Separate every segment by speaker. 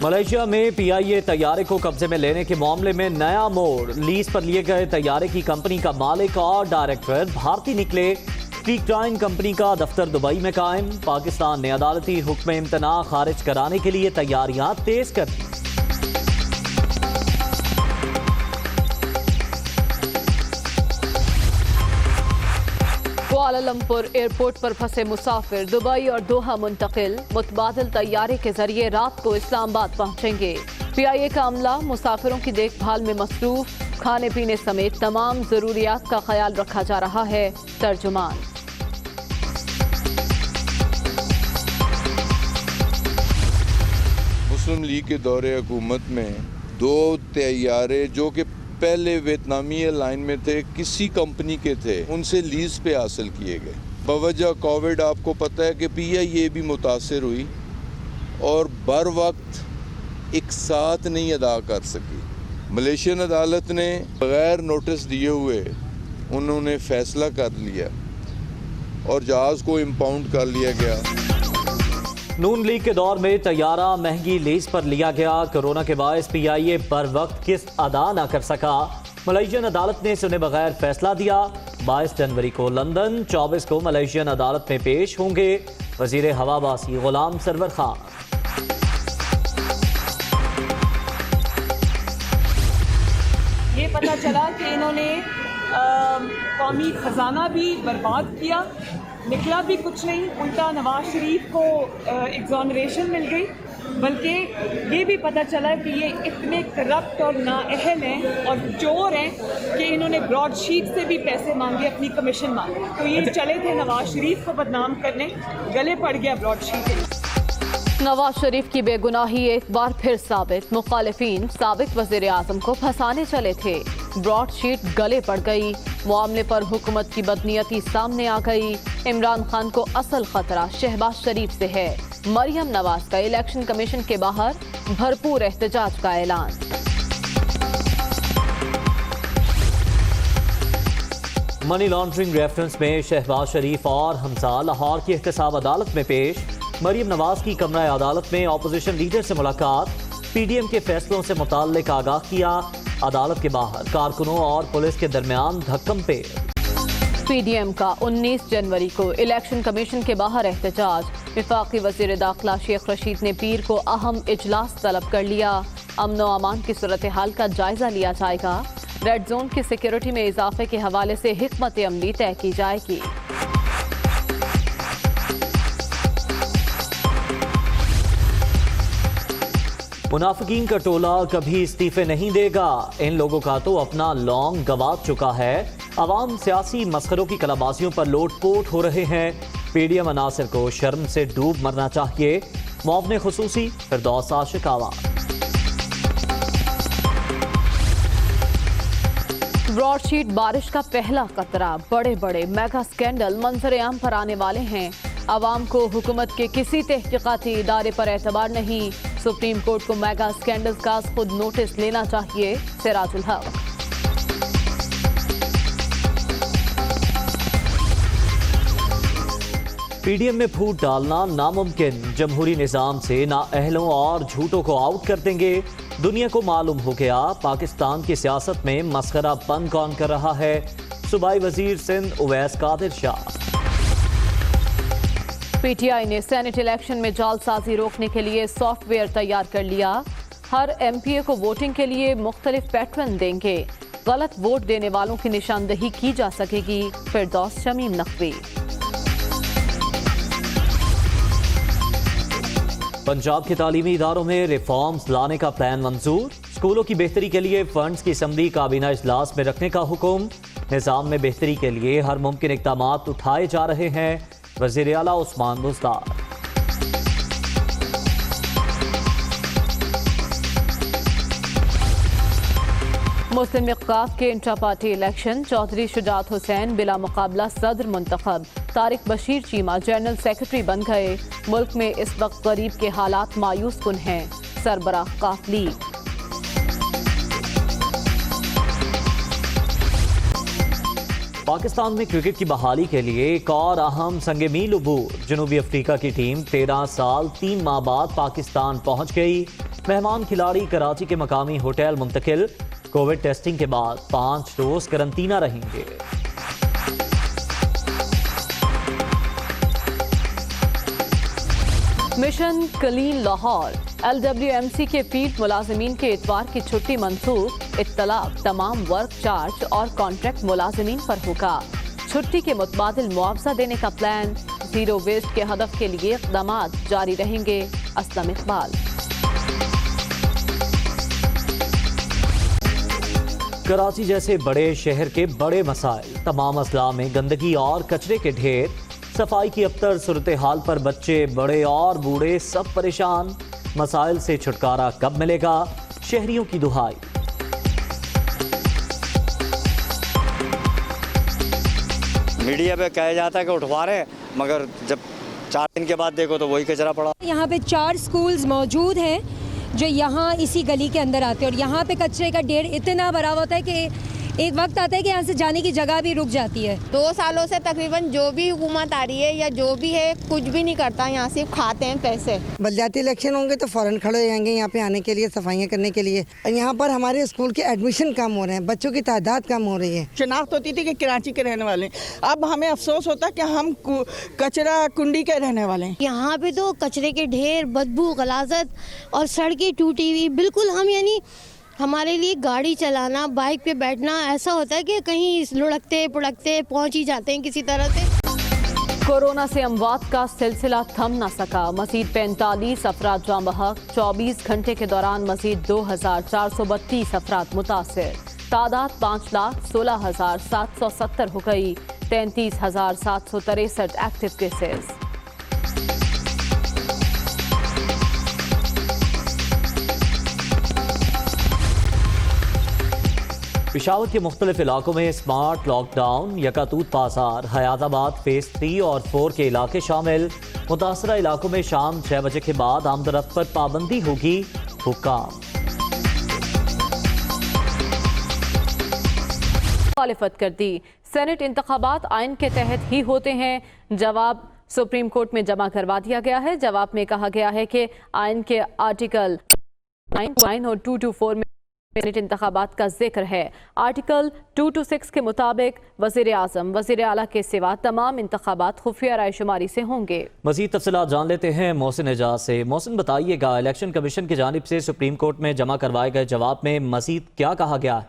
Speaker 1: Malaysia में PIA तैयारे को कब्जे में लेने के मामले में नया मोड़। लीज पर लिए गए तैयारे की कंपनी का मालिक और डायरेक्टर भारतीय निकले। क्रीकटाइन कंपनी का दफ्तर दुबई में कायम। पाकिस्तान ने अदालती हुक्म इम्तना खारिज कराने के लिए तैयारियां तेज कर दी।
Speaker 2: कुआलालंपुर एयरपोर्ट पर फंसे मुसाफिर दुबई और दोहा मुंतकिल। मुतबादिल तैयारे के जरिए रात को इस्लामाबाद पहुंचेंगे। पीआईए का अमला मुसाफिरों की देखभाल में मसरूफ। खाने पीने समेत तमाम जरूरियात का ख्याल रखा जा रहा है। तर्जुमान।
Speaker 3: मुस्लिम लीग के दौरे हुकूमत में 2 तैयारे जो कि पहले वियतनामी एयरलाइन में थे, किसी कंपनी के थे, उनसे लीज पे हासिल किए गए। बवजह कोविड आपको पता है कि पीआईए भी मुतासर हुई और बर वक्त एक साथ नहीं अदा कर सकी। मलेशियन अदालत ने बगैर नोटिस दिए हुए उन्होंने फैसला कर लिया और जहाज़ को इम्पाउंड कर लिया गया।
Speaker 1: नून लीग के दौर में तैयारा महंगी लीज पर लिया गया। कोरोना के बायस पीआईए पर वक्त किस्त अदा न कर सका। मलेशियन अदालत ने सुने बगैर फैसला दिया। 22 जनवरी को लंदन, 24 को मलेशियन अदालत में पेश होंगे वजीर हवाबाजी गुलाम सरवर खान।
Speaker 4: ये पता चला कि इन्होंने कौमी खजाना भी बर्बाद किया, निकला भी कुछ नहीं। उल्टा नवाज शरीफ को एग्जॉनरेशन मिल गई। बल्कि ये भी पता चला कि ये इतने करप्ट और नाअहल हैं और चोर हैं कि इन्होंने ब्रॉडशीट से भी पैसे मांगे, अपनी कमीशन मांगे। तो ये चले थे नवाज शरीफ को बदनाम करने, गले पड़ गया ब्रॉडशीट।
Speaker 2: नवाज शरीफ की बेगुनाही एक बार फिर साबित। मुखालिफिन साबिक वजीर आजम को फंसाने चले थे। ब्रॉडशीट गले पड़ गई। मामले पर हुकूमत की बदनीयती सामने आ गई। इमरान खान को असल खतरा शहबाज शरीफ से है। मरियम नवाज का इलेक्शन कमीशन के बाहर भरपूर एहतजाज का ऐलान।
Speaker 1: मनी लॉन्ड्रिंग रेफरेंस में शहबाज शरीफ और हमजा लाहौर की एहतसाब अदालत में पेश। मरियम नवाज की कमरा अदालत में ऑपोजिशन लीडर से मुलाकात। पीडीएम के फैसलों से मुताल्लिक आगाह किया। अदालत के बाहर कारकुनों और पुलिस के दरमियान धक्कम पे।
Speaker 2: पीडीएम का 19 जनवरी को इलेक्शन कमीशन के बाहर एहतजाज। विफाकी वजीर दाखिला शेख रशीद ने पीर को अहम इजलास तलब कर लिया। अमन व अमान की सूरत हाल का जायजा लिया जाएगा। रेड जोन की सिक्योरिटी में इजाफे के हवाले से हिकमत अमली तय की जाएगी।
Speaker 1: मुनाफिकीन का टोला कभी इस्तीफे नहीं देगा। इन लोगों का तो अपना लॉन्ग गंवा चुका है। अवाम सियासी मस्खरों की कलाबाजियों पर लोटपोट हो रहे हैं। पीडीएम अनासिर को शर्म से डूब मरना चाहिए। मुआवने खुसूसी फिरदौस आशिक आवाम।
Speaker 2: ब्रॉडशीट बारिश का पहला कतरा। बड़े बड़े मेगा स्कैंडल मंजर आम पर आने वाले हैं। अवाम को हुकूमत के किसी तहकीकाती इदारे पर एतबार नहीं। सुप्रीम कोर्ट को मेगा स्कैंडल का खुद नोटिस लेना चाहिए। सिराजुल हक।
Speaker 1: पीडीएम में फूट डालना नामुमकिन। जमहूरी निजाम से नाअहलों और झूठों को आउट कर देंगे। दुनिया को मालूम हो गया पाकिस्तान की सियासत में मस्खरापन कौन कर रहा है। सूबाई वजीर सिंध उवैस कादिर शाह।
Speaker 2: पीटीआई ने सेनेट इलेक्शन में जालसाजी रोकने के लिए सॉफ्टवेयर तैयार कर लिया। हर एमपीए को वोटिंग के लिए मुख्तलिफ पैटर्न देंगे। गलत वोट देने वालों की निशानदही की जा सकेगी। फिरदौस शमीम नकवी।
Speaker 1: पंजाब के तालीमी इदारों में रिफॉर्म्स लाने का प्लान मंजूर। स्कूलों की बेहतरी के लिए फंड्स की असम्बली काबीना इजलास में रखने का हुक्म। निज़ाम में बेहतरी के लिए हर मुमकिन इक़दाम उठाए जा रहे हैं। वज़ीर आला उस्मान बुज़दार।
Speaker 2: मुस्लिम इख्तिलाफ के intra party election. Chaudhry Shujaat Hussain बिला मुकाबला सदर मुंतखब। तारिक बशीर चीमा जनरल सेक्रेटरी बन गए। मुल्क में इस वक्त गरीब के हालात मायूस कुन हैं। सरबराह काफ लीग।
Speaker 1: पाकिस्तान में क्रिकेट की बहाली के लिए एक और अहम संग मील अबूर। जनूबी अफ्रीका की टीम 13 साल 3 माह बाद पाकिस्तान पहुंच गई। मेहमान खिलाड़ी कराची के मकामी होटल मुंतकिल, कोविड टेस्टिंग के बाद 5 रोज करंटीना रहेंगे।
Speaker 2: मिशन क्लीन लाहौर, LWMC के फील्ड मुलाजमीन के इतवार की छुट्टी मंसूख, इत्तलाक तमाम वर्क चार्ज और कॉन्ट्रैक्ट मुलाजमीन पर होगा। छुट्टी के मुतबादिल मुआवजा देने का प्लान, जीरो वेस्ट के हदफ के लिए इक़दाम जारी रहेंगे। असलम इकबाल।
Speaker 1: कराची जैसे बड़े शहर के बड़े मसाइल, तमाम अजला में गंदगी और कचरे के ढेर, सफाई की अबतर सूरत हाल पर बच्चे बड़े और बूढ़े सब परेशान। मसाइल से छुटकारा कब मिलेगा, शहरियों की दुहाई।
Speaker 5: मीडिया पे कहा जाता है कि उठवा रहे हैं, मगर जब 4 दिन के बाद देखो तो वही कचरा पड़ा।
Speaker 6: यहाँ पे 4 स्कूल्स मौजूद हैं जो यहाँ इसी गली के अंदर आते हैं और यहाँ पे कचरे का ढेर इतना भरा होता है कि एक वक्त आता है कि यहाँ से जाने की जगह भी रुक जाती है।
Speaker 7: 2 सालों से तकरीबन जो भी हुकूमत आ रही है या जो भी है कुछ भी नहीं करता, यहाँ सिर्फ खाते हैं पैसे।
Speaker 8: बलदियाती इलेक्शन होंगे तो फ़ौरन खड़े हो जाएंगे यहाँ पे आने के लिए, सफाइयाँ करने के लिए। यहाँ पर हमारे स्कूल के एडमिशन कम हो रहे हैं, बच्चों की तादाद कम हो रही है।
Speaker 9: शनाख्त होती थी कि कराची के रहने वाले, अब हमें अफसोस होता है कि हम कचरा कुंडी के रहने वाले हैं।
Speaker 10: यहाँ पे तो कचरे के ढेर, बदबू, गलाजत और सड़कें टूटी हुई, बिल्कुल हम यानी हमारे लिए गाड़ी चलाना, बाइक पे बैठना ऐसा होता है कि कहीं लुढ़कते पुढ़कते पहुंच ही जाते हैं किसी तरह से।
Speaker 2: कोरोना से अमवात का सिलसिला थम न सका, मजीद 45 अफराद जाँ बहक। 24 घंटे के दौरान मजीद 2432 अफराद मुतासिर। तादाद 5,16,770 हो गई। 33,763 एक्टिव केसेस।
Speaker 1: पेशावर के मुख्तलिफ इलाकों में स्मार्ट लॉकडाउन, यकातूत बाजार, हयाताबाद फेज 3 और 4 के इलाके शामिल। मुतासरा इलाकों में शाम 6 बजे के बाद आमदरफ्त पर पाबंदी होगी। हुक्काम
Speaker 2: मुखालिफत कर दी। सेनेट इंतखाबात आइन के तहत ही होते हैं, जवाब सुप्रीम कोर्ट में जमा करवा दिया गया है। जवाब में कहा गया है कि आइन के आर्टिकल 9 और 224 में सेनेट इंतखाबात का जिक्र है। आर्टिकल 226 के मुताबिक वज़ीर आज़म, वज़ीर आला के सिवा तमाम इंतखाबात खुफिया रायशुमारी से होंगे।
Speaker 1: मज़ीद तफसीलात जान लेते हैं मोहसिन एजाज से। मोहसिन, बताइएगा, इलेक्शन कमीशन की जानिब से सुप्रीम कोर्ट में जमा करवाए गए जवाब में मज़ीद क्या कहा गया है?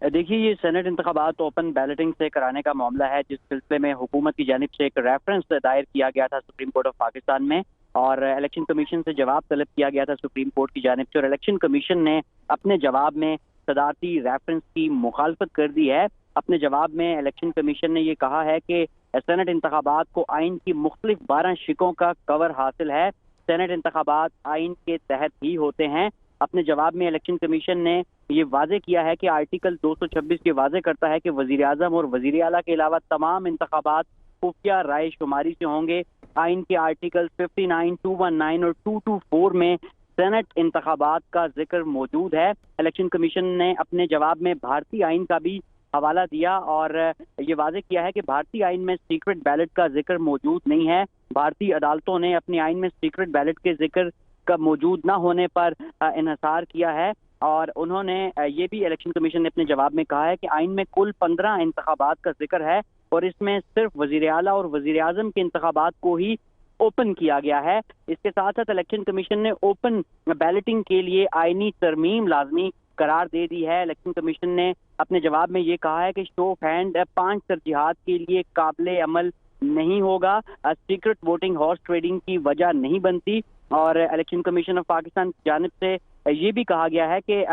Speaker 11: देखिए, ये सेनेट इंतखाबात ओपन बैलेटिंग से कराने का मामला है, जिस सिलसिले में हुकूमत की जानिब से एक रेफरेंस दायर किया गया था सुप्रीम कोर्ट ऑफ पाकिस्तान में और इलेक्शन कमीशन से जवाब तलब किया गया था सुप्रीम कोर्ट की जानिब से। और इलेक्शन कमीशन ने अपने जवाब में सदारती रेफरेंस की मुखालफत कर दी है। अपने जवाब में इलेक्शन कमीशन ने ये कहा है कि सेनेट इंतखाबात को आइन की मुख्तलिफ 12 शिकों का कवर हासिल है। सेनेट इंतखाबात आइन के तहत ही होते हैं। अपने जवाब में इलेक्शन कमीशन ने ये वाजे किया है कि आर्टिकल 226 ये वाजे करता है कि वज़ीर आज़म और वज़ीर आला के अलावा तमाम इंतखाबात खुफिया राय शुमारी से होंगे। आइन के आर्टिकल 59, 219 और 224 में सेनेट इंतखाबात का जिक्र मौजूद है। इलेक्शन कमीशन ने अपने जवाब में भारतीय आइन का भी हवाला दिया और ये वाजे किया है कि भारतीय आइन में सीक्रेट बैलेट का जिक्र मौजूद नहीं है। भारतीय अदालतों ने अपनी आइन में सीक्रेट बैलेट के जिक्र का मौजूद ना होने पर इन्हसार किया है और उन्होंने ये भी इलेक्शन कमीशन ने अपने जवाब में कहा है कि आइन में कुल 15 इंतखाबात का जिक्र है और इसमें सिर्फ वज़ीर आला और वज़ीर आज़म के इंतखाबात को ही ओपन किया गया है। इसके साथ साथ इलेक्शन कमीशन ने ओपन बैलेटिंग के लिए आइनी तरमीम लाजमी करार दे दी है। इलेक्शन कमीशन ने अपने जवाब में ये कहा है कि शो ऑफ हैंड 5 तरजीहात के लिए काबिले अमल नहीं होगा, सीक्रेट वोटिंग हॉर्स ट्रेडिंग की वजह नहीं बनती। और इलेक्शन कमीशन ऑफ पाकिस्तान की जानिब से ये भी कहा गया है कि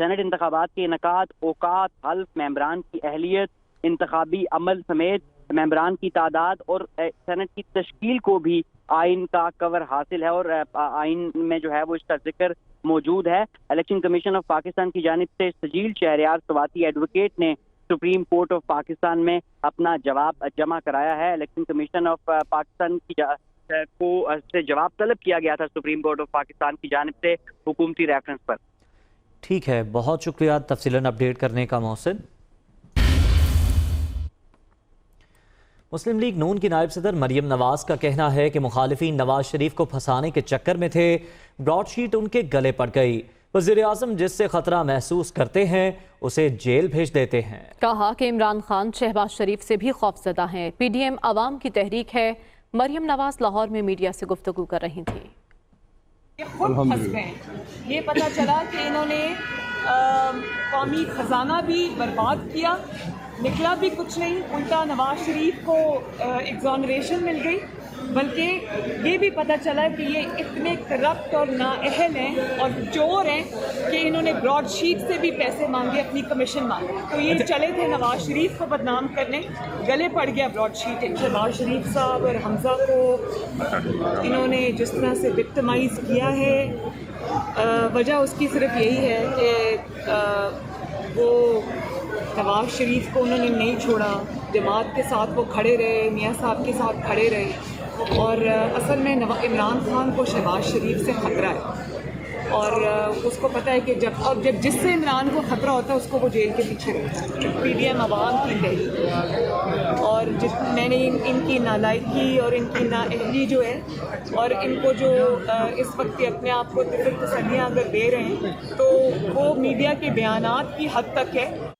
Speaker 11: सेनेट इंतखाबात के इनकाद, औकात, हल्फ, मेंबरान की अहलियत, इंतखाबी अमल समेत मेंबरान की तादाद और सेनेट की तश्कील को भी आइन का कवर हासिल है और आइन में जो है वो इसका जिक्र मौजूद है। इलेक्शन कमीशन ऑफ पाकिस्तान की जानिब से सजील शहरयार सवाती एडवोकेट ने सुप्रीम कोर्ट ऑफ पाकिस्तान में अपना जवाब जमा कराया है। इलेक्शन कमीशन ऑफ पाकिस्तान की से जवाब तलब किया गया था सुप्रीम कोर्ट ऑफ पाकिस्तान की जानिब से हुकूमती रेफरेंस पर।
Speaker 1: ठीक है, बहुत शुक्रिया तफसीलन अपडेट करने का मोहसिन। मुस्लिम लीग नून की नायब सदर मरियम नवाज का कहना है कि मुखालिफिन नवाज शरीफ को फंसाने के चक्कर में थे। ब्रॉडशीट उनके गले पड़ गई। वज़ीर आज़म जिससे खतरा महसूस करते हैं उसे जेल भेज देते हैं।
Speaker 2: कहा कि इमरान खान शहबाज शरीफ से भी खौफजदा हैं। PDM अवाम की तहरीक है। मरियम नवाज लाहौर में मीडिया से गुफ्तगू कर रही थी।
Speaker 4: ये खुद फंस गए। ये पता चला कि इन्होंने कौमी खजाना भी बर्बाद किया, निकला भी कुछ नहीं, उल्टा नवाज शरीफ को एग्जॉनरेशन मिल गई। बल्कि ये भी पता चला कि ये इतने करप्ट और नाअहल हैं और चोर हैं कि इन्होंने ब्रॉडशीट से भी पैसे मांगे, अपनी कमीशन मांगे। तो ये चले थे नवाज शरीफ को बदनाम करने, गले पड़ गया ब्रॉडशीट। नवाज शरीफ साहब और हमजा को इन्होंने जिस तरह से विक्टिमाइज किया है, वजह उसकी सिर्फ यही है कि वो नवाज शरीफ को उन्होंने नहीं छोड़ा, जमात के साथ वो खड़े रहे, मियाँ साहब के साथ खड़े रहे। और असल में इमरान खान को शहबाज शरीफ से ख़तरा है और उसको पता है कि जब जिससे इमरान को ख़तरा होता है उसको वो जेल के पीछे रहता है। PDM अवाम की तहरीक और मैंने इनकी नालायकी और इनकी नाअहली जो है और इनको जो इस वक्त अपने आप को तसल्लियाँ अगर दे रहे हैं तो वो मीडिया के बयानात की हद तक है।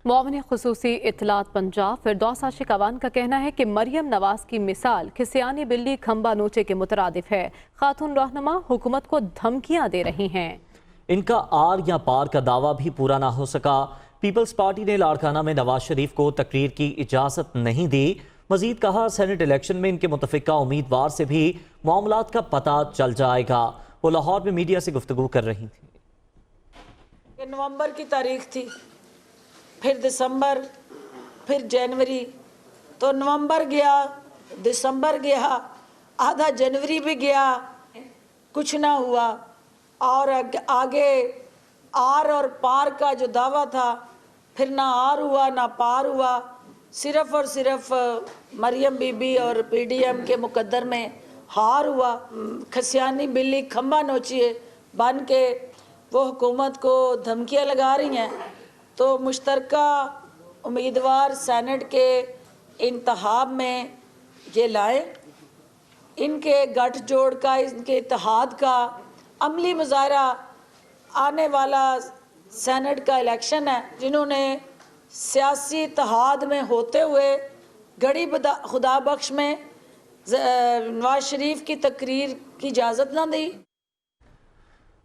Speaker 2: मुआविन खुसूसी इत्तलात पंजाब फिरदौस आशिक अवान का कहना है कि मरियम नवाज की मिसाल खिसियानी बिल्ली खंबा नोचे के मुतरादिफ है। खातून रहनुमा हुकूमत को धमकियां दे रही हैं।
Speaker 1: इनका आर या पार का दावा भी पूरा ना हो सका। पीपल्स पार्टी ने लाड़काना में नवाज शरीफ को तकरीर की इजाज़त नहीं दी। मजीद कहा सेनेट इलेक्शन में इनके मुतफिका उम्मीदवार से भी मामलात का पता चल जाएगा। वो लाहौर में मीडिया से गुफ्तगू कर रही थी।
Speaker 12: नवंबर की तारीख थी, फिर दिसंबर, फिर जनवरी, तो नवंबर गया, दिसंबर गया, आधा जनवरी भी गया, कुछ ना हुआ। और आगे आर और पार का जो दावा था, फिर ना आर हुआ ना पार हुआ। सिर्फ और सिर्फ मरियम बीबी और PDM के मुकद्दर में हार हुआ। खसियानी बिल्ली खंबा नोचिए बन के वो हुकूमत को धमकियाँ लगा रही हैं। तो मुश्तरका उम्मीदवार सेनेट के इंतखाब में ये लाएं, इनके गठजोड़ का, इनके इत्तेहाद का अमली मुजाहरा आने वाला सेनेट का इलेक्शन है। जिन्होंने सियासी इत्तेहाद में होते हुए घड़ी खुदा बख्श में नवाज शरीफ की तकरीर की इजाज़त ना दी।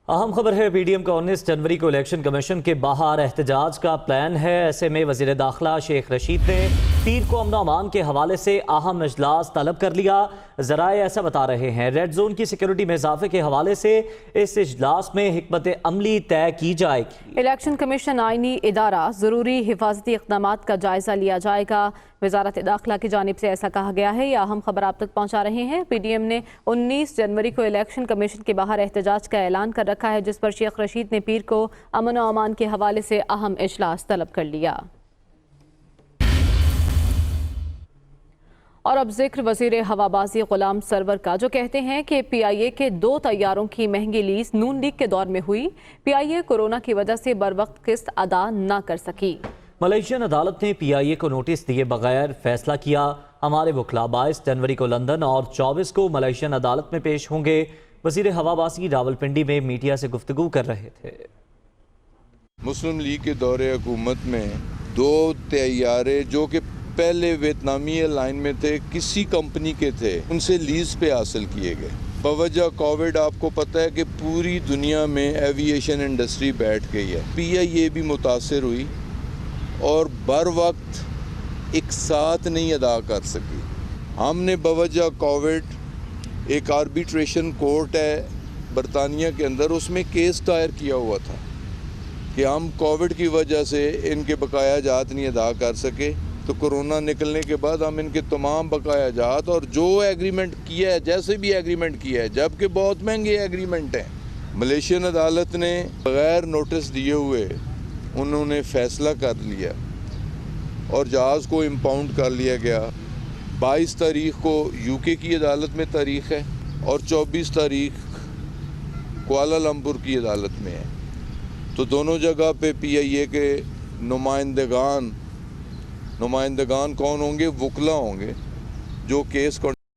Speaker 1: अहम खबर है PDM का 19 जनवरी को इलेक्शन कमीशन के बाहर एहतजाज का प्लान है। ऐसे में वज़ीर दाखिला शेख रशीद ने पीर को अमन अमान के हवाले से अहम इजलास तलब कर लिया। ज़राए ऐसा बता रहे हैं रेड जोन की सिक्योरिटी में इजाफे के हवाले से इस इजलास में हिकमत अमली तय की जाएगी।
Speaker 2: इलेक्शन कमीशन आईनी इदारा, ज़रूरी हिफाजती इक़दामात का जायजा लिया जाएगा। वज़ारत दाखिला की जानिब से ऐसा कहा गया है। यह अहम खबर आप तक पहुँचा रहे हैं। PDM ने 19 जनवरी को इलेक्शन कमीशन के बाहर एहतजाज का ऐलान कर रखा है, जिस पर शेख रशीद ने पीर को अमन व अमान के हवाले से अहम इजलास तलब कर लिया। और अब जिक्र वज़ीर हवाबाजी गुलाम सरवर का, जो कहते हैं कि PIA के 2 तैयारों की महंगी लीज नून लीग के दौर में हुई। PIA कोरोना की वजह से बर वक्त किस्त अदा न कर सकी।
Speaker 1: मलेशियन अदालत ने PIA को नोटिस दिए बगैर फैसला किया। हमारे वकला 22 जनवरी को लंदन और 24 को मलेशियन अदालत में पेश होंगे। वज़ीर हवाबाजी रावलपिंडी में मीडिया से गुफ्तगू कर रहे थे।
Speaker 3: मुस्लिम लीग के दौरे हुकूमत में 2 तैयारे जो कि पहले वियतनामी एयरलाइन में थे, किसी कंपनी के थे, उनसे लीज पे हासिल किए गए। बवजह कोविड आपको पता है कि पूरी दुनिया में एविएशन इंडस्ट्री बैठ गई है। PIA भी मुतासर हुई और बर वक्त एक साथ नहीं अदा कर सकी। हमने बवजह कोविड एक आर्बिट्रेशन कोर्ट है बरतानिया के अंदर, उसमें केस दायर किया हुआ था कि हम कोविड की वजह से इनके बकाया जात नहीं अदा कर सके। तो कोरोना निकलने के बाद हम इनके तमाम बकाया जात और जो एग्रीमेंट किया है, जैसे भी एग्रीमेंट किया है, जबकि बहुत महंगे एग्रीमेंट हैं, मलेशियन अदालत ने बगैर नोटिस दिए हुए उन्होंने फैसला कर लिया और जहाज़ को इम्पाउंड कर लिया गया। 22 तारीख को UK की अदालत में तारीख है और 24 तारीख कुआलालंपुर की अदालत में है। तो दोनों जगह पे PIA के नुमाइंदगान कौन होंगे? वकला होंगे जो केस